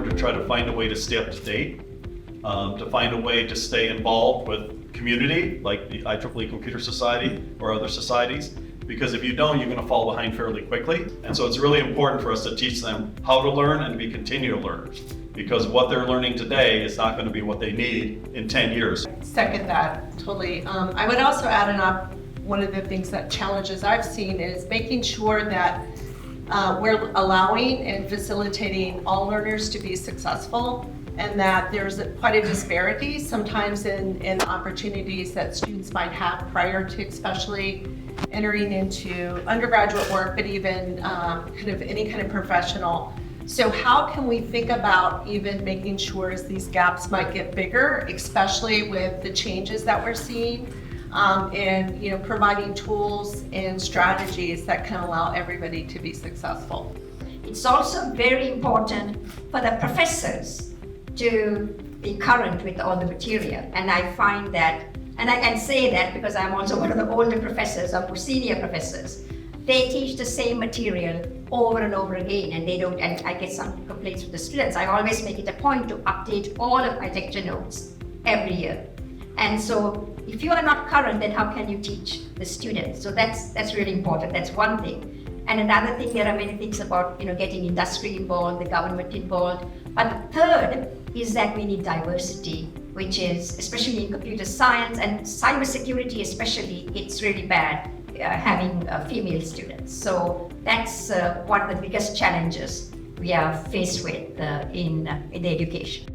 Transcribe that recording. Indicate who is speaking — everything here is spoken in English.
Speaker 1: important to try to find a way to stay up to date, to find a way to stay involved with community, like the IEEE Computer Society or other societies, because if you don't, you're going to fall behind fairly quickly. And so it's really important for us to teach them how to learn and be continue to learn, because what they're learning today is not going to be what they need in 10 years.
Speaker 2: Second that, totally. I would also add one of the things that challenges I've seen is making sure that we're allowing and facilitating all learners to be successful, and that there's quite a disparity sometimes in opportunities that students might have prior to especially entering into undergraduate work, but even kind of any kind of professional. So how can we think about even making sure as these gaps might get bigger, especially with the changes that we're seeing, and providing tools and strategies that can allow everybody to be successful.
Speaker 3: It's also very important for the professors to be current with all the material, and I find that, and I can say that because I'm also one of the older professors or more senior professors. They teach the same material over and over again, and they don't, and I get some complaints from the students. I always make it a point to update all of my lecture notes every year. And so if you are not current, then how can you teach the students? So that's really important. That's one thing. And another thing, there are many things about getting industry involved, the government involved. But the third is that we need diversity, which is, especially in computer science and cybersecurity especially, it's really bad having female students. So that's one of the biggest challenges we are faced with in the education.